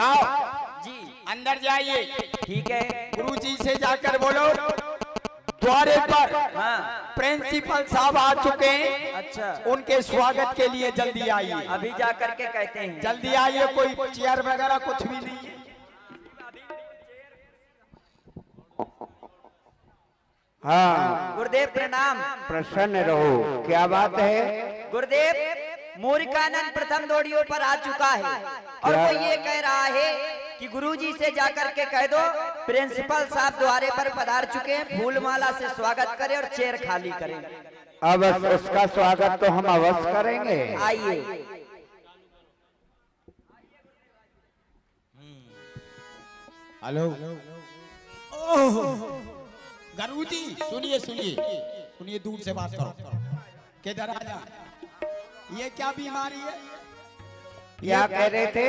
जाओ जी अंदर जाइए। ठीक है। गुरु जी से जाकर बोलो द्वारे पर हाँ प्रिंसिपल साहब आ चुके हैं, अच्छा उनके स्वागत के लिए जल्दी आइए। अभी जा करके कहते हैं। जल्दी आइए, कोई चेयर वगैरह कुछ भी नहीं है। हाँ गुरुदेव प्रणाम। प्रसन्न रहो। क्या बात है? गुरुदेव मूर्खानंद प्रथम दौड़ियों पर आ चुका है और वो ये कह रहा है कि गुरुजी से जाकर के कह दो प्रिंसिपल साहब द्वारे पर पधार चुके हैं, फूल माला से स्वागत करें और चेयर खाली करें। अब उसका स्वागत तो हम अवश्य करेंगे। आइए। हेलो गुरु जी, सुनिए सुनिए सुनिए, दूर से बात करो। किधर आ जा, ये क्या बीमारी है? क्या कह रहे थे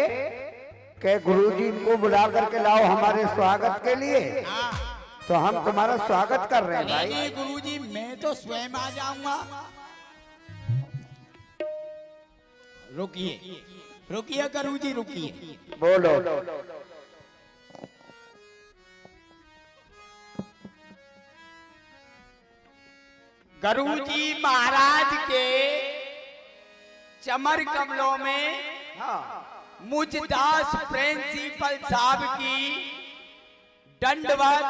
कि गुरुजी को बुला करके लाओ हमारे स्वागत के लिए? हाँ। तो हम तुम्हारा स्वागत कर रहे हैं भाई। नहीं गुरु जी, मैं तो स्वयं आ जाऊंगा। रुकिए रुकिए गुरु जी, रुकिए। बोलो। गुरु जी महाराज के चमर कमलों में मुझदास प्रिंसिपल साहब की दंडवत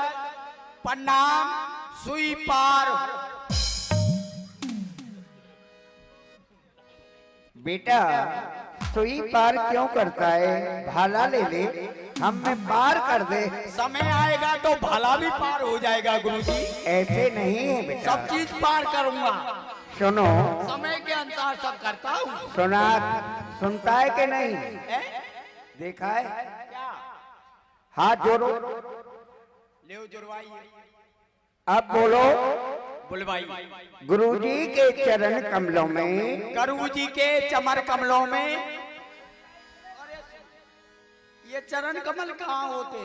प्रणाम स्वीकार। बेटा सुई पार क्यों करता है? भाला ले ले, हम में पार कर दे। समय आएगा तो भला भी पार हो जाएगा गुरु जी। ऐसे नहीं है बेटा। सब चीज पार करूंगा। सुनो, समय के अनुसार सब करता हूँ। सुना सुनता है कि नहीं? देखा है? क्या? हाथ जोड़ो। ले जुड़वाइए। अब बोलो। बुलवाई। गुरुजी के चरण कमलों में, गुरु जी के चमर कमलों में। ये चरण कमल कहाँ होते?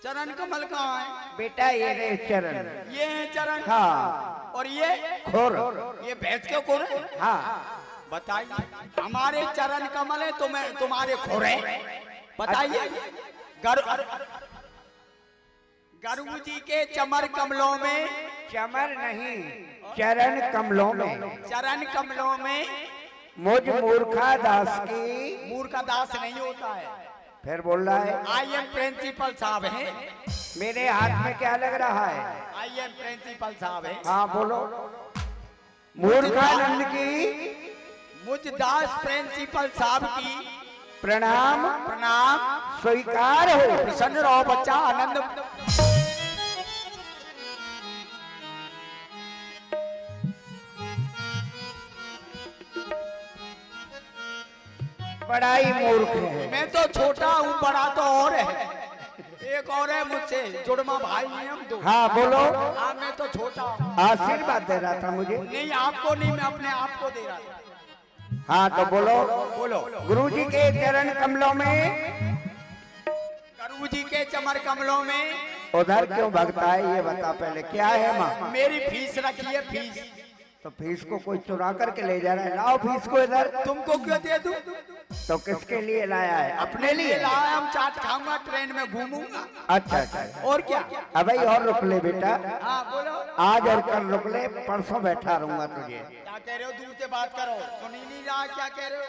चरण कमल कहाँ है? बेटा ये रे चरण। ये है चरण। हाँ। और ये खोर। ये भैंस के खोर है? हाँ। बताइए। हमारे चरण कमल है, तुम्हारे खोर है? बताइए। गुरु जी के चमर कमलों में, चमर नहीं, चरण कमलों में, चरण कमलों में मुझ मूर्खा दास की। मूर्ख का दास नहीं होता है। फिर बोल रहा है आई एम प्रिंसिपल साहब है। मेरे हाथ में क्या लग रहा है? आई एम प्रिंसिपल साहब है। हाँ बोलो। मूर्खानंद की मुझदास प्रिंसिपल साहब की प्रणाम प्रणाम स्वीकार हो। प्रसन्न रहो बच्चा, आनंद। बड़ा ही मूर्ख है। मैं तो छोटा हूँ, बड़ा तो और है। एक और है मुझसे, जुड़मा भाई हैं हम दो। हाँ बोलो। हाँ मैं तो छोटा हूँ। आशीर्वाद दे रहा था मुझे। नहीं आपको नहीं, मैं अपने आप को दे रहा था। हाँ तो बोलो। बोलो। गुरुजी के चरण कमलों में, गुरु जी के चमर कमलों में। उधर क्यों भगता है ये बता पहले। क्या है माँ? मेरी फीस रखी है, फीस। तो फीस को कोई चुरा करके ले जा रहा है। लाओ फीस को इधर। तुमको क्यों दे दूं? तो किसके लिए लाया है? अपने लिए लाया। हम चाट खाऊंगा, ट्रेन में घूमूंगा। अच्छा अच्छा। और क्या? अबे और रुक ले बेटा। हाँ बोलो। आज और कल रुक ले, परसों बैठा रहूंगा तुझे। क्या कह रहे हो? दूर से बात करो, सुन ही नहीं रहा क्या कह रहे हो?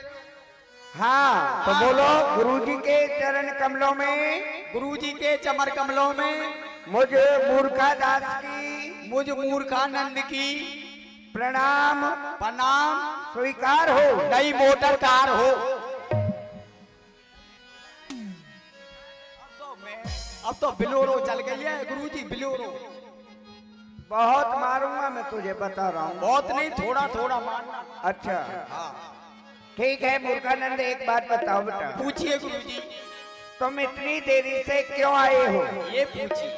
हाँ तो बोलो। गुरुजी के चरण कमलों में, गुरु जी के चमर कमलों में मुझ मूर्खा दास की, मुझ मूर्खानंद की प्रणाम प्रणाम स्वीकार हो। नई मोटर कार हो। अब तो बिलोरो चल गई है गुरु जी, बिलोरो। बहुत मारूंगा मैं तुझे, बता रहा हूँ। बहुत नहीं, थोड़ा थोड़ा मारना। अच्छा ठीक है। मूर्खानंद एक बात बताओ बेटा। पूछिए गुरु जी। तुम इतनी देरी से क्यों आए हो? ये पूछिए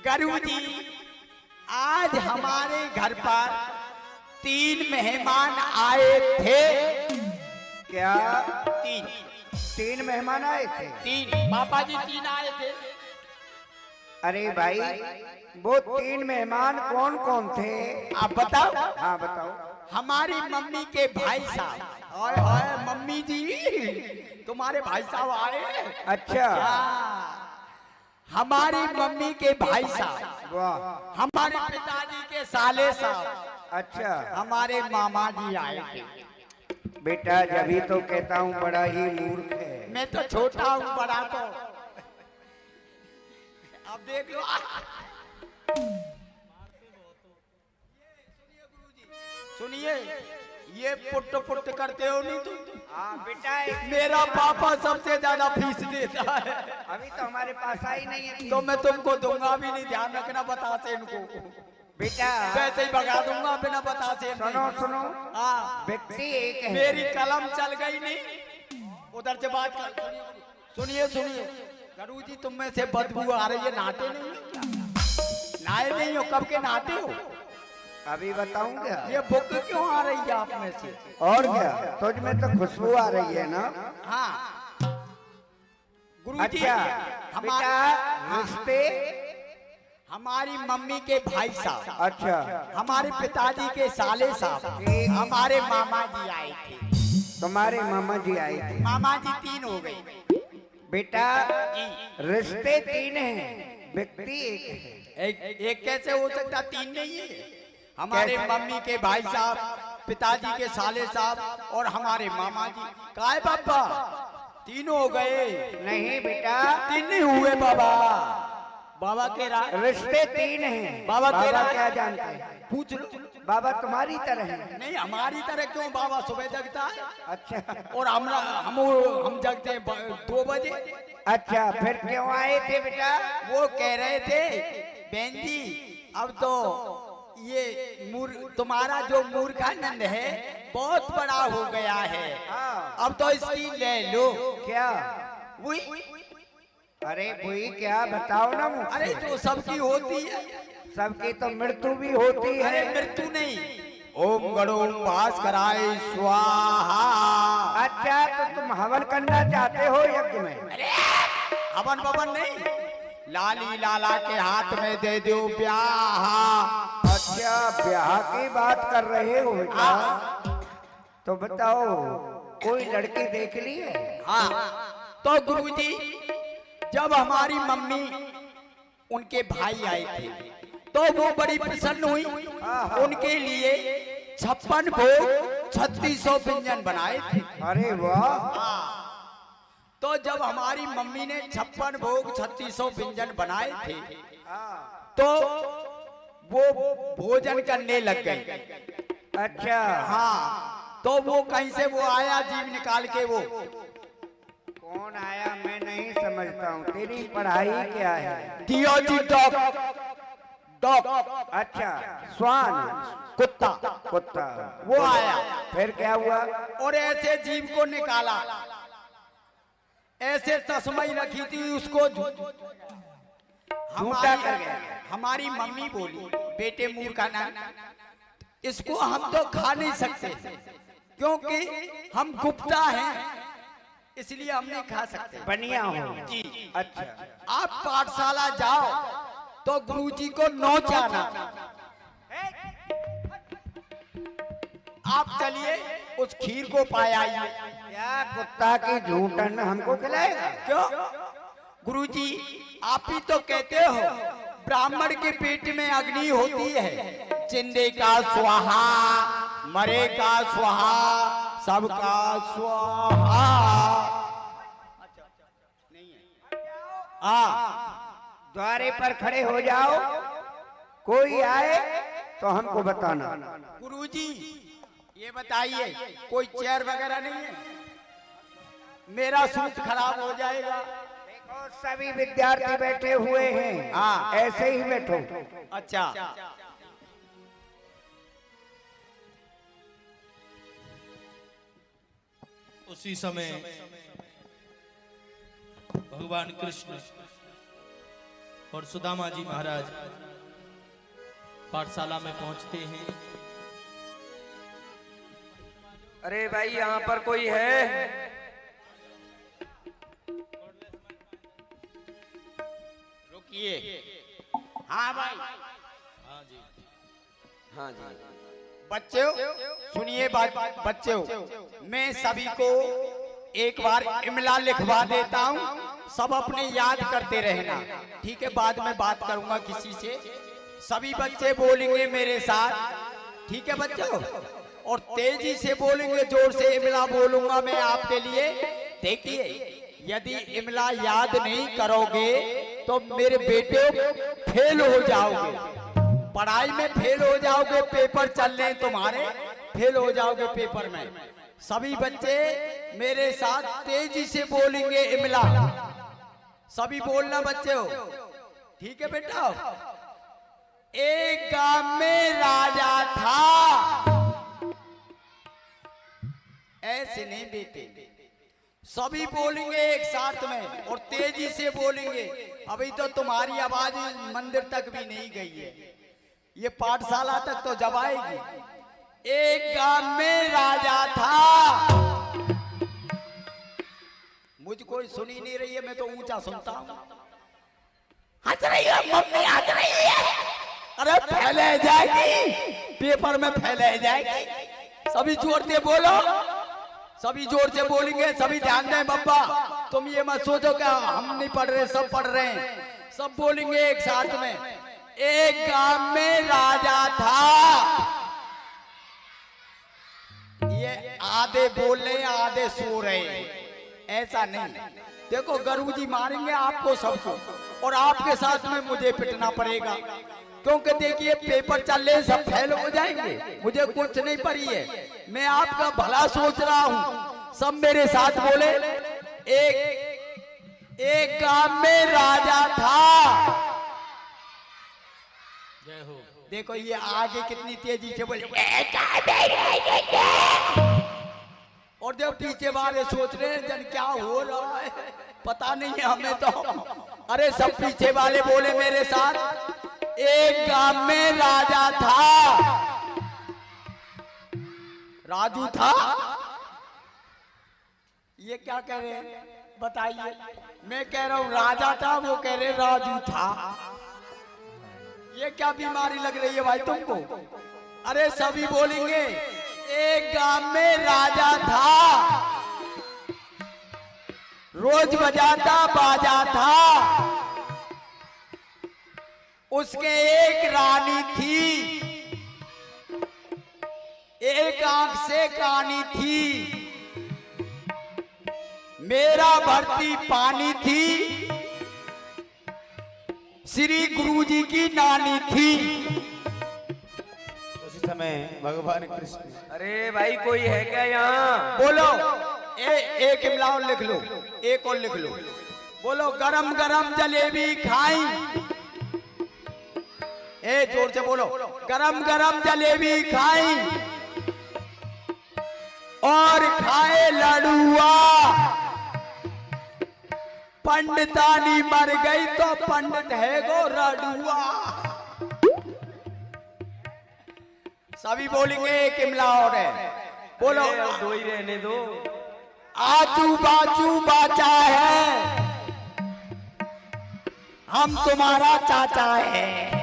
गुरु जी। आज हमारे घर पर 3 मेहमान आए थे। क्या? 3 मेहमान आए थे? 3 पापा जी 3 आए थे। अरे भाई वो 3 मेहमान कौन कौन थे? आप बताओ। हाँ बताओ। हमारी मम्मी के भाई साहब। हाय हाय मम्मी जी। तुम्हारे भाई साहब आए। अच्छा हमारी मम्मी के भाई साहब, वाह, हमारे पिताजी के साले साहब, अच्छा हमारे मामा जी आए थे। बेटा जभी तो कहता हूँ बड़ा ही मूर्ख है। मैं तो छोटा हूँ, बड़ा तो अब देख लो। सुनिए, ये पुट पुट करते हो नहीं तुम? हाँ बेटा, मेरा पापा सबसे ज्यादा फीस देता है। अभी तो हमारे पास आई नहीं है। तो मैं तुमको दूंगा भी नहीं, ध्यान रखना बतासे इनको। बेटा वैसे ही भगा दूंगा बिना बतासे। सुनो सुनो, हाँ, व्यक्ति एक है। मेरी कलम चल गई नहीं, उधर से बात कर। सुनिए सुनिए गुरु जी, तुम में से बदबू आ रही है, नहाते नहीं हो क्या? नहाए नहीं हो, कब के नहाते हो? अभी बताऊं क्या? ये बुक क्यों आ रही है आप में से? और क्या, तुझ में तो खुशबू आ रही है ना। हाँ गुरु जी, अच्छा हमारा बेटा, रिश्ते हमारी मम्मी के भाई साहब, अच्छा, हमारे पिताजी के साले साहब, हमारे मामा जी आए थे। तुम्हारे मामा जी आए थे। मामा जी 3 हो गए। बेटा रिश्ते 3 हैं, व्यक्ति एक है। एक कैसे हो सकता? 3 नहीं है। हमारे मम्मी के भाई साहब, पिताजी के साले साहब और हमारे मामा जी। काय बाबा 3 हो गए? नहीं बेटा, 3 नहीं हुए बाबा। बाबा के रिश्ते 3 हैं। बाबा बाबा क्या जानते हैं? पूछ लो। बाबा तुम्हारी तरह है। नहीं, हमारी तरह क्यों? बाबा सुबह जगता है अच्छा और हम जगते हैं 2 बजे। अच्छा, फिर क्यों आए थे बेटा? वो कह रहे थे बहन जी, अब तो ये तुम्हारा जो मूर्खानंद है बहुत बड़ा हो गया है, अब तो इसकी ले लो। क्या? वही, अरे वही क्या, बताओ ना मुझे। अरे जो सबकी होती है। सबकी तो मृत्यु भी होती अरे है। मृत्यु नहीं, ओम गणो भास्कराय स्वाहा। अच्छा, तो तुम हवन करना चाहते हो यज्ञ में? अरे हवन बवन नहीं, लाली लाला के हाथ में दे दो ब्याह। अच्छा, ब्याह की बात कर रहे हो बेटा? तो बताओ, कोई लड़की देख ली है? हाँ, तो गुरुजी जब हमारी मम्मी उनके भाई आए थे तो वो बड़ी प्रसन्न हुई। उनके लिए 56 भोग 3600 व्यंजन बनाए थे। अरे वाह, तो जब हमारी मम्मी ने 56 भोग 3600 व्यंजन बनाए थे तो वो भोजन करने लग गई। अच्छा हाँ, तो वो कहीं से वो आया जीव निकाल के। वो कौन आया मैं नहीं समझता हूँ। तेरी पढ़ाई क्या है? थियोजी डॉग। डॉग अच्छा, श्वान, कुत्ता। कुत्ता वो आया, फिर क्या हुआ? और ऐसे जीव को निकाला, ऐसे तस्मई रखी थी उसको झूठा कर गया। हमारी मम्मी बोली, बेटे मूर्खाना, इसको हम तो खा नहीं सकते क्योंकि हम गुप्ता हैं, इसलिए हम नहीं खा सकते। बनिया हो जी। अच्छा, आप पाठशाला जाओ तो गुरुजी को नौचाना। आप चलिए उस खीर को पाया। क्या कुत्ता की झूठन हमको खिलाएगा? क्यों गुरुजी, आप ही तो कहते हो ब्राह्मण के पेट में अग्नि होती है, जिंदे का स्वाहा, मरे का स्वाहा, सबका स्वाहा। द्वारे पर खड़े हो जाओ, कोई आए तो हमको बताना। गुरुजी ये बताइए कोई चेयर वगैरह नहीं है? मेरा सूट खराब हो जाएगा। देखो सभी विद्यार्थी बैठे हुए हैं। हाँ, ऐसे ही बैठो। अच्छा। उसी समय भगवान कृष्ण और सुदामा जी महाराज पाठशाला में पहुंचते हैं। अरे भाई, यहाँ पर कोई है? रुकिए। हाँ भाई। हाँ जी, हाँ जी। बच्चों सुनिए बात। बच्चों मैं सभी को एक बार इमला लिखवा देता हूँ, सब अपने याद करते रहना, ठीक है? बाद में बात करूंगा किसी से। सभी बच्चे बोलेंगे मेरे साथ, ठीक है बच्चों? और तेजी से बोलेंगे, जोर से इमला बोलूंगा मैं आपके लिए। देखिए, यदि इमला याद नहीं करोगे तो मेरे बेटे फेल हो जाओगे, पढ़ाई में फेल हो जाओगे, पेपर चल रहे तुम्हारे, फेल हो जाओगे पेपर में। सभी बच्चे मेरे साथ तेजी से बोलेंगे इमला, सभी बोलना बच्चे हो, ठीक है बेटा? एक गांव में राजा था, ऐसे नहीं बेटे, सभी बोलेंगे एक साथ में और तेजी से बोलेंगे। अभी तो तुम्हारी आवाज मंदिर तक भी नहीं गई है, ये पाठशाला तक तो जब आएगी। एक गांव में राजा था, मुझ कोई सुनी नहीं रही है, मैं तो ऊंचा सुनता हूं। हंस रही है मम्मी, हंस रही है, अरे फैले जाएगी, पेपर में फैले जाएगी। सभी जोर से बोलो, सभी जोर से बोलेंगे, सभी ध्यान दें बब्बा, तुम ये मत सोचो कि हम नहीं पढ़ रहे, सब पढ़ रहे हैं, सब बोलेंगे एक साथ में। एक गांव में राजा था, ये आधे बोल रहे आधे सो रहे हैं, ऐसा नहीं। देखो गुरुजी मारेंगे आपको सबको, और आपके साथ में मुझे पिटना पड़ेगा, क्योंकि देखिए पेपर चल रहे, सब फेल हो जाएंगे, मुझे कुछ नहीं पड़ी है, मैं आपका भला सोच रहा हूं। सब मेरे साथ बोले, एक गांव में राजा था। जय हो। देखो ये आगे कितनी तेजी से बोले, और जब पीछे वाले सोच रहे हैं जन क्या हो रहा है, पता नहीं है हमें तो। अरे सब पीछे वाले बोले मेरे साथ, एक गांव में राजा था, राजू था। ये क्या कह रहे हैं बताइए? मैं कह रहा हूं राजा था, वो कह रहे राजू था। ये क्या बीमारी लग रही है भाई तुमको? अरे सभी बोलेंगे, एक गांव में राजा था, रोज बजाता बाजा था, उसके एक रानी थी, एक आंख से कानी थी, मेरा भरती पानी थी, श्री गुरुजी की नानी थी। उसी समय भगवान कृष्ण, अरे भाई कोई है क्या यहाँ? बोलो, एक इमला और लिख लो, एक और लिख लो। बोलो, गरम गरम जलेबी खाई, जोर से बोलो, गरम गरम जलेबी खाई और खाए लड़ुआ, पंडितानी मर गई तो पंडित है गो रडुआ। सभी बोलेंगे, एक इमला और है, बोलो। दो ही रहने दो। आजू बाजू बाचा है, हम तुम्हारा चाचा है।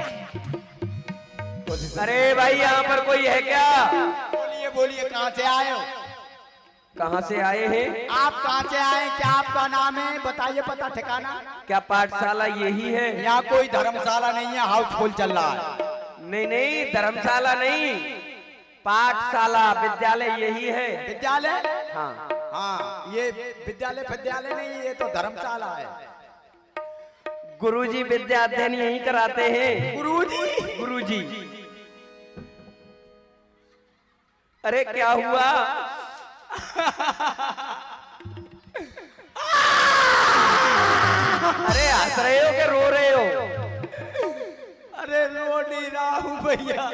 अरे भाई यहाँ पर कोई है क्या? बोलिए बोलिए, कहाँ से आए हो? कहाँ से आए हैं? आप कहाँ से आए? क्या आपका नाम है? बताइए पता ठिकाना। क्या पाठशाला यही है? यहाँ कोई धर्मशाला नहीं है, हाउसफुल चल रहा है। नहीं नहीं, धर्मशाला नहीं, पाठशाला विद्यालय यही है। विद्यालय? हाँ हाँ, ये विद्यालय नहीं, ये तो धर्मशाला है। गुरुजी विद्या अध्ययन यही कराते हैं। गुरुजी? गुरुजी। अरे क्या हुआ? अरे हंस रहे हो कि रो रहे हो? अरे रो नहीं रहा हूँ भैया,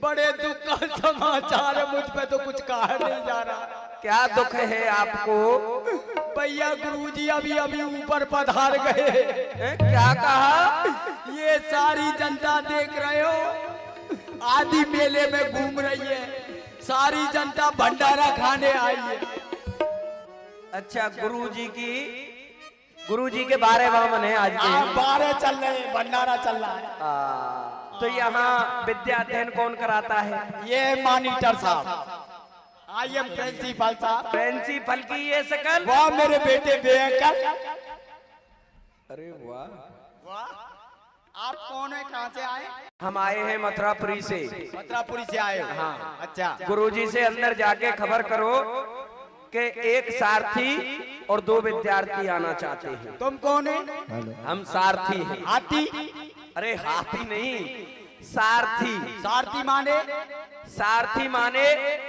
बड़े दुख का समाचार है, मुझ पे तो कुछ कहा नहीं जा रहा। क्या दुख है आपको? भैया गुरुजी अभी अभी ऊपर पधार गए। क्या कहा? ये सारी जनता देख रहे हो, आदि मेले में घूम रही है, सारी जनता भंडारा खाने आई है। अच्छा, गुरुजी के बारे वामन है आज के। बारे चल रहे हैं, भंडारा चल रहा है। तो यहाँ विद्या अध्ययन कौन कराता है? ये मॉनिटर साहब। आई एम प्रिंसिपल साहब। प्रिंसिपल की ये शकल। वाह मेरे बेटे बेअकल। अरे वाह, वाह। आप कौन है, कहाँ से आए? हम आए हैं मथुरापुरी से। मथुरापुरी से आए हो? हाँ। अच्छा। गुरुजी से अंदर जाके खबर करो कि एक सारथी और 2 विद्यार्थी आना चाहते हैं। तुम कौन है? हम सारथी हैं। हाथी? अरे हाथी नहीं, सारथी। सारथी माने? सारथी माने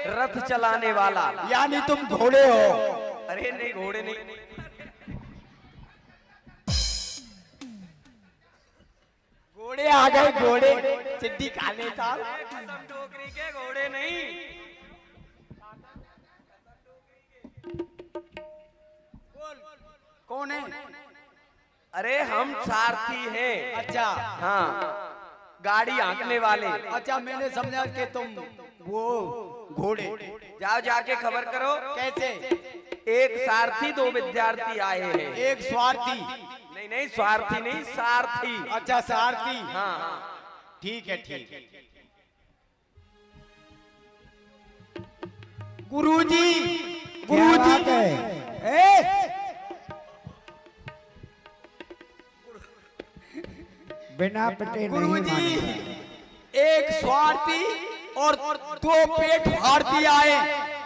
रथ चलाने वाला। यानी तुम घोड़े हो? अरे नहीं, घोड़े नहीं। घोड़े आ गए, घोड़े चिट्ठी खा लेता। कसम टोकरी के घोड़े नहीं। कौन है? अरे हम सारथी हैं। अच्छा। हाँ, गाड़ी हाँकने वाले। अच्छा, मैंने समझा कि तुम वो घोड़े। जाओ जाके खबर करो। कैसे? एक सारथी 2 विद्यार्थी आए हैं। एक स्वार्थी? नहीं नहीं, स्वार्थी नहीं, सारथी। अच्छा, सारथी। हाँ हाँ, ठीक है, ठीक है। गुरुजी, गुरुजी, बिना पिटे नहीं गुरुजी, मानेंगे। एक स्वार्थी और 2 पेट फाड़ती आए।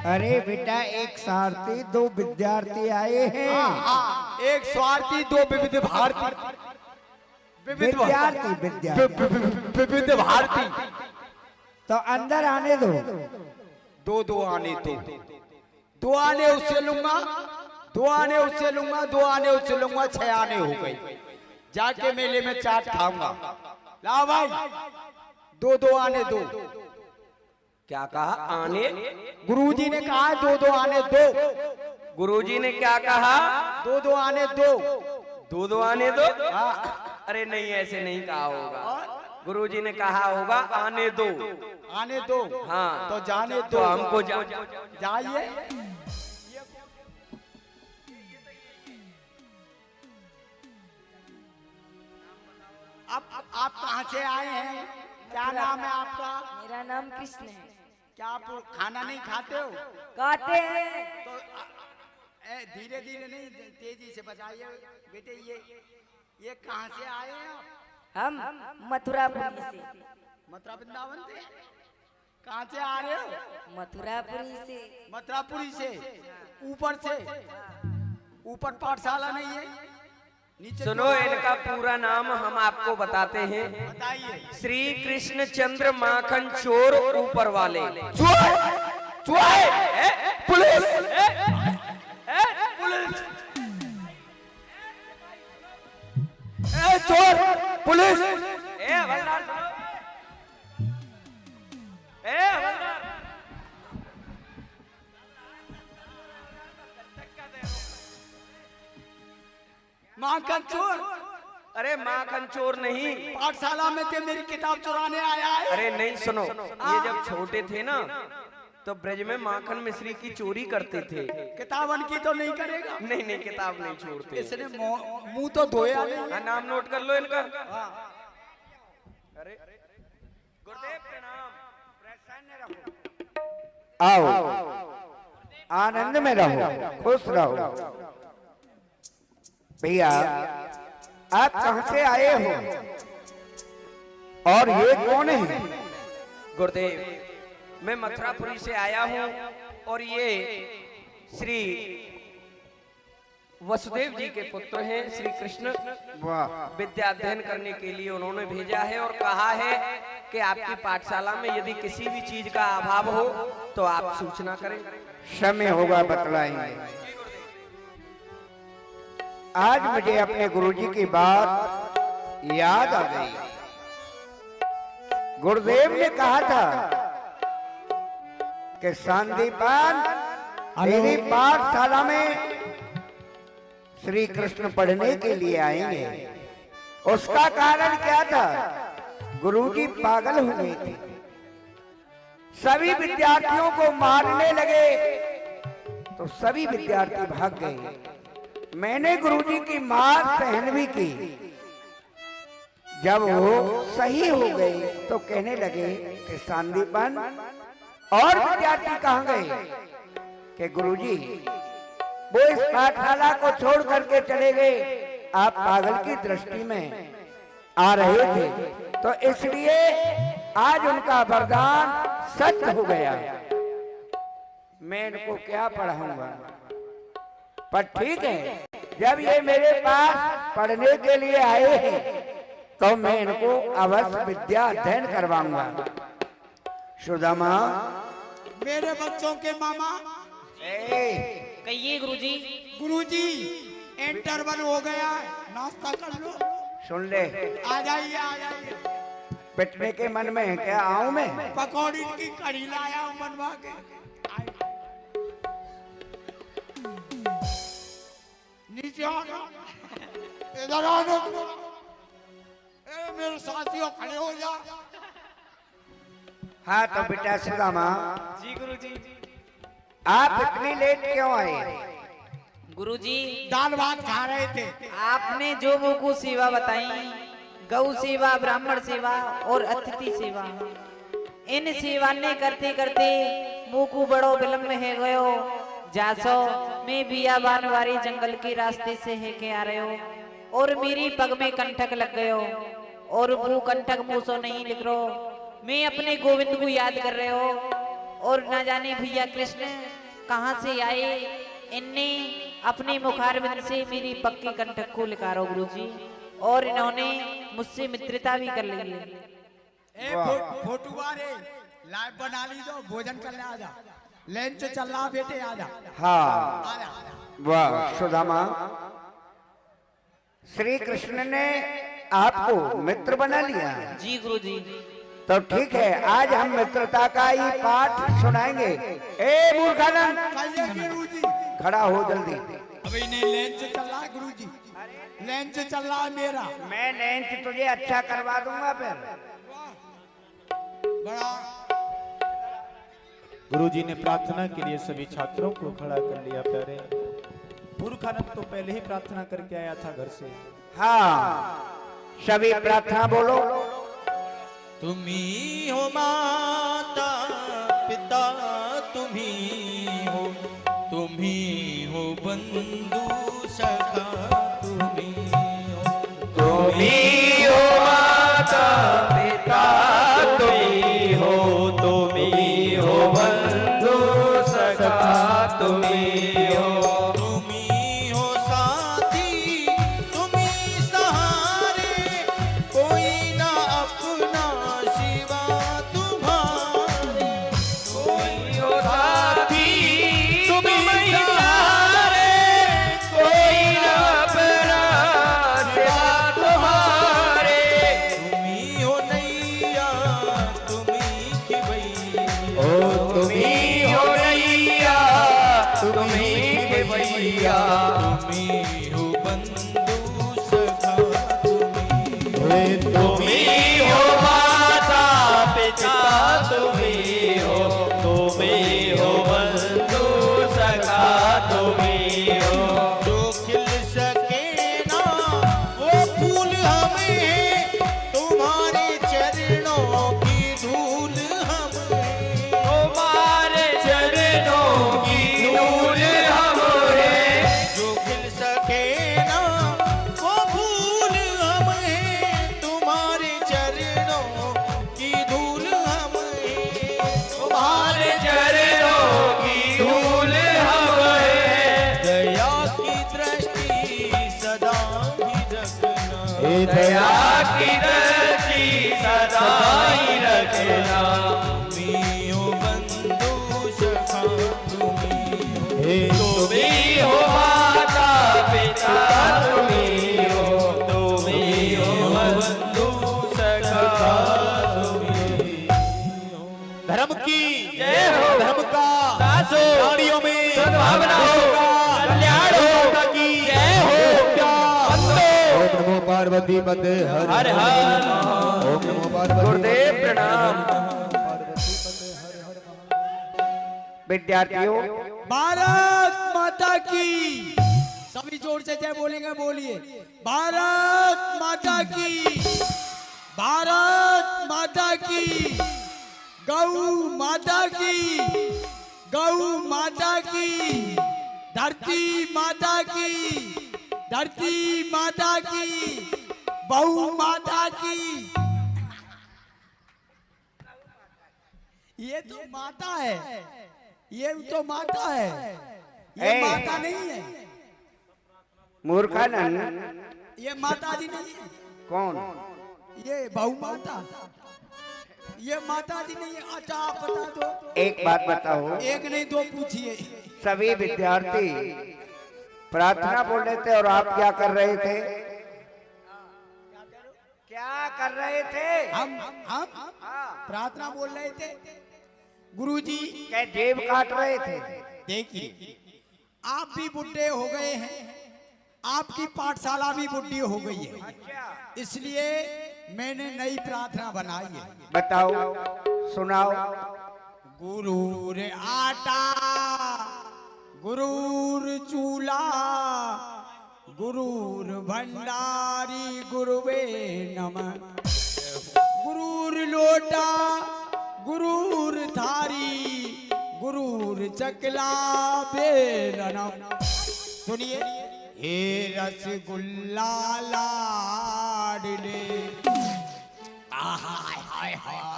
अरे बेटा, एक सारथी 2 विद्यार्थी आए हैं। हाँ, एक स्वार्थी 2 विविध भारती। विद्यार्थी विविध भारती। तो अंदर आने दो। 2 आने दो। 2 आने उससे लूंगा, 2 आने उससे लूंगा, 2 आने उससे लूंगा, 6 आने हो गई। जाके मेले में चाट खाऊंगा। लाओ भाई, 2 आने दो। क्या कहा? आने? गुरुजी ने कहा 2 आने दो। गुरुजी ने क्या कहा? 2 आने दो। 2 आने दो। हाँ। अरे नहीं, ऐसे नहीं कहा होगा। गुरुजी ने कहा होगा आने दो। आने दो। हाँ, तो जाने तो दो। हमको जाइए। अब आप कहाँ से आए हैं? क्या नाम है आपका? मेरा नाम कृष्ण है। क्या आप खाना नहीं खाते हो? कहते हैं तो धीरे धीरे नहीं, तेजी से बताइए बेटे। ये कहाँ से आए हैं आप? हम मथुरापुरी से। मथुरा वृंदावन से? कहाँ से आ रहे हो? मथुरापुरी से। मथुरापुरी से? ऊपर से? ऊपर पाठशाला नहीं है? नीचे? सुनो, इनका पूरा नाम हम आपको बताते हैं। बताइए। श्री कृष्ण चंद्र माखन चोर ऊपर वाले। पुलिस! चोर! पुलिस! हवलदार सुनो। हवलदार, माखन चोर? अरे माखन चोर नहीं। पाठशाला में थे, मेरी किताब चुराने आया है। अरे नहीं, सुनो, ये जब छोटे थे ना तो ब्रज में माखन मिश्री की चोरी करते थे। किताब उनकी तो नहीं करेगा? नहीं नहीं, किताब नहीं छोड़ते। इसने मुंह तो धोया नहीं। हाँ, नाम नोट कर लो इनका। अरे गुरुदेव प्रणाम। आओ, आनंद में रहो, खुश रहो। भैया, आप कहाँ से आए हो और ये कौन है? गुरुदेव, मैं मथुरापुरी से आया हूँ और ये श्री वसुदेव जी के पुत्र हैं, श्री कृष्ण। वाह। विद्या अध्ययन करने के लिए उन्होंने भेजा है और कहा है कि आपकी पाठशाला में यदि किसी भी चीज का अभाव हो तो आप सूचना करें। समय होगा बतलाएंगे। आज मुझे अपने गुरुजी की बात याद आ गई। गुरुदेव ने कहा था कि संदीपान, मेरी पाठशाला में श्री कृष्ण पढ़ने के लिए आएंगे। उसका कारण क्या था? गुरुजी पागल हो गए थे, सभी विद्यार्थियों को मारने लगे तो सभी विद्यार्थी भाग गए। मैंने गुरुजी की मार सहन भी की। जब वो सही हो गए तो कहने लगे कि संदीपन, और विद्यार्थी कहाँ गए कि गुरुजी वो इस पाठशाला को छोड़ करके चले गए, आप पागल की दृष्टि में आ रहे थे, तो इसलिए आज उनका वरदान सत्य हो गया। मैं इनको क्या पढ़ाऊंगा, पर ठीक है, जब ये मेरे पास पढ़ने के लिए आए हैं तो मैं इनको अवश्य विद्या अध्ययन करवाऊंगा। सुदामा, मेरे बच्चों के मामा। कहिए गुरुजी। गुरुजी, इंटरवल हो गया है, नाश्ता कर लो। सुन ले, आ जाइए आ जाइए। पिटने के मन में है क्या? आऊं मैं? पकौड़ी की कढ़ी लाया हूं बनवा के। नीचे आना, इधर आना। मेरे साथियों खड़े हो जा। हाँ तो बेटा सुदामा, जी गुरुजी। आप इतनी लेट क्यों आए? गुरुजी, दाल भात खा रहे थे। आपने जो मुझको सेवा बताई, गौ सेवा, ब्राह्मण सेवा और अतिथि सेवा, इन सेवा ने करते करते मुझको बड़ो विलम्ब है गयो। जासो मैं बियाबान वारी जंगल के रास्ते से है के आ रहे हो और मेरी पग में कंटक लग गयो और वो कंटक मुँह से नहीं लिख रो। मैं अपने गोविंद को याद कर रहे हो और ना जाने भैया कृष्ण कहाँ से आए, इनने अपने मुखारबिंद से मेरी पक्की कंटक को लिखारो गुरुजी, और इन्होंने मुझसे मित्रता भी कर ली है। फोटो वाले लाइव बना ली, दो भोजन करने आ जा। लंच चल रहा बेटे, आ जा। हाँ, वाह सुदामा, श्री कृष्ण ने आपको मित्र बना लिया। जी गुरुजी। तो ठीक है, आज हम मित्रता का ही पाठ सुनाएंगे। ए मूर्खानंद, गुरुजी खड़ा हो जल्दी। अभी नहीं, लंच चल रहा है गुरुजी, लंच चल रहा है मेरा। मैं लंच तुझे अच्छा करवा दूंगा फिर। बड़ा गुरुजी ने प्रार्थना के लिए सभी छात्रों को खड़ा कर लिया। प्यारे मूर्खानंद तो पहले ही प्रार्थना करके आया था घर से। हाँ, सभी प्रार्थना बोलो। तुम्ही हो माता पिता, तुम्ही हो बंधु सखा, तुम्ही हो माता पिता, तुम्ही हो बंधु सखा, तुम्ही हो साथी, तुम्ही सहारे, कोई ना अपना सिवा तुम्हारे। कोई हो साथी, तुम्ही सहारे, कोई न अपना सिवा तुम्हारे। तुम्ही हो नैया, तुम्ही की भैया, तुम्ही हो नैया, तुम्ही के भैया, तुम्ही हो बंधु सखा, तुम्ही हो माता पिता, तुम्ही हो बंधु सखा, तुम्ही हो। जो खिल सके ना वो फूल हमें, तुम्हारे चरणों की धूल हमें, तुम्हारे चरणों की धूल हमें। जो खिल सके ना वो फूल हमें, तुम्हारे चरणों की धूल हमें, तुम्हारे चरणों की धूल हमें। दया की दृष्टि सदा ही रखना, दया की दृष्टि सदा ही रखना। तुम्ही हो बंधु सखा, तुम्ही हो माता पिता, तुम्ही हो बंधु सखा, धर्म की जय हो। धर्म का दास हो। प्राणियों में सद्भावना हो। कल्याण हो। माता की जय हो। ओम नमो पार्वती पते हर हर हर। ओम नमो पार्वती गुरुदेव प्रणाम। विद्यार्थियों, भारत माता की, सभी जोर से जय बोलेंगे, बोलिए भारत माता की, भारत माता की। गौ माता की, गौ माता की, धरती माता की, धरती माता की, बहु माता की। ये तो माता है, ये तो माता है, ये ए! माता नहीं है, मूर्खानंद, ये माता जी नहीं है, कौन? ये बहु माता, ये माता जी नहीं है। अच्छा आप बता दो। एक बात बताओ, एक नहीं दो पूछिए। सभी विद्यार्थी प्रार्थना बोल रहे थे और आप क्या कर रहे थे? क्या कर रहे थे? हम प्रार्थना बोल रहे थे। गुरुजी क्या जेब काट रहे थे? देखिए आप भी बुढ़े हो गए हैं, आपकी पाठशाला भी बुढ़ी हो गई है, इसलिए मैंने नई प्रार्थना बनाई है। बताओ, सुनाओ। गुरूर आटा, गुरूर चूल्हा, गुरूर भंडारी गुरुवे नमः। गुरूर लोटा, गुरूर थारी, गुरूर चकला बेलनम। सुनिए। हे रसगुल्ला लाडले, हाय हाय हाय,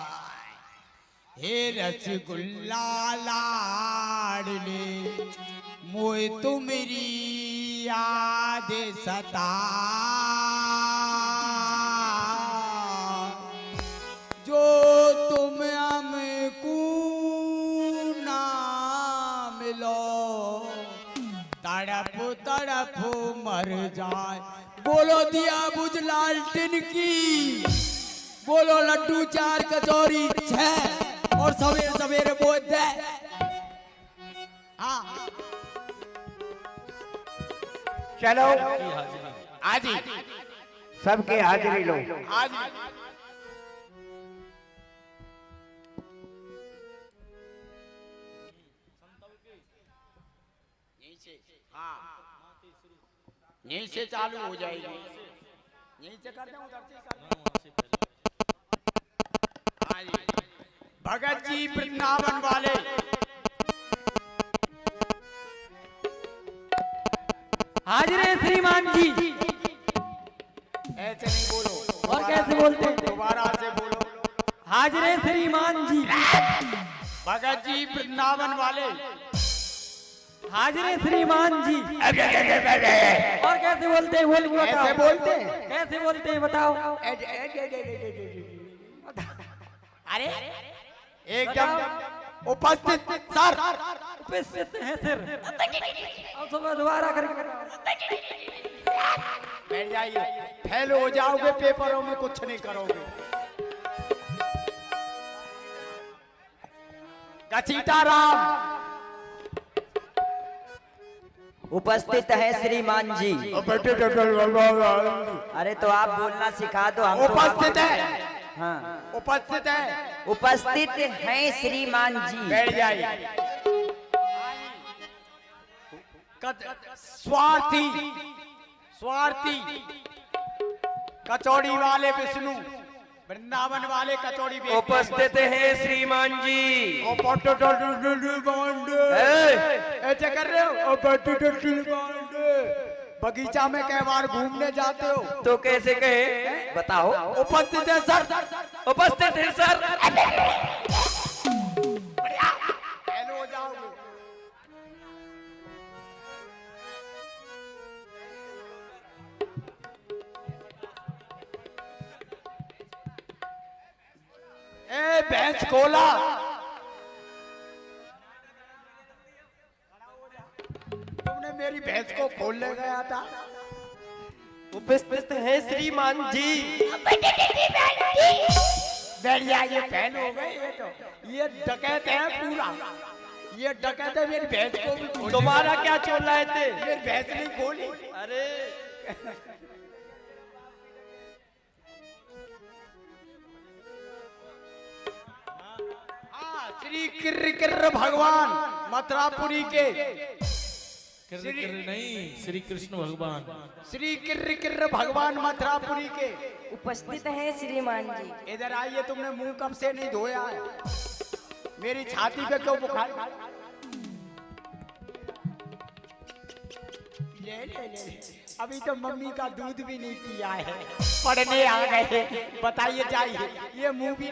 हे रसगुल्ला लाडले, मोए तुमरी याद सता, जो तुम हमको ना मिलो, तड़प तड़प मर जाए। बोलो दिया बुझ लालटेन की, बोलो लड्डू 4 कचौरी 6 और सवेरे सवेरे बोल दे। हाँ चलो आज ही, सबकी हाजिरी लो। आज ही। यहीं से चालू हो जाएगी, यहीं से कर दूं, उधर से कर दूं। हाँ जी। भगत जी वृंदावन वाले, हाजिर है श्रीमान जी। ऐसे नहीं बोलो। और कैसे बोलते हैं? दोबारा से बोलो। हाजिर है श्रीमान जी। भगत जी वृंदावन वाले, हाजिर है श्रीमान जी। और कैसे बोलते हैं? बोल के बताओ। ऐसे बोलते हैं? कैसे बोलते हैं बताओ। अरे एकदम उपस्थित सर, उपस्थित है सर। और सुबह दोबारा करके बैठ जाइए, फेल हो जाओगे पेपरों में, कुछ नहीं करोगे। घसीटा राम उपस्थित है श्रीमान जी। अरे तो आप बोलना सिखा दो। हम तो उपस्थित है, हाँ, उपस्थित है, उपस्थित है श्रीमान जी। बैठ जाइए। स्वार्थी, स्वार्थी, कचौड़ी वाले विष्णु, वृंदावन वाले कचौड़ी उपस्थित है श्रीमान जी। ऐसे कर रहे हो? बगीचा में कई बार घूमने जाते हो तो कैसे कहे बताओ। उपस्थित है सर, उपस्थित है सर। फेल हो जाओगे। ए भैंस खोला, तुमने मेरी भैंस को खोलने गया था। उपस्थित है श्रीमान जी। बैठ जाइए, फैन हो गए। ये तो ये डकैत है पूरा, ये डकैत है। मेरी भैंस को भी खोल। तुम्हारा क्या चोल रहे थे? मेरी भैंस नहीं खोली। अरे हाँ, श्री किर्र किर्र भगवान मथुरापुरी के कृष्ण कृष्ण नहीं, श्री कृष्ण भगवान। श्री किर्र किर्र भगवान मथुरापुरी के उपस्थित है श्रीमान जी। इधर आइए, तुमने मुंह कब से नहीं धोया है? मेरी छाती पे क्यों बुखार? ले। अभी तो मम्मी का दूध भी नहीं पिया है, पढ़ने आ गए। बताइए जाइए, ये मुंह भी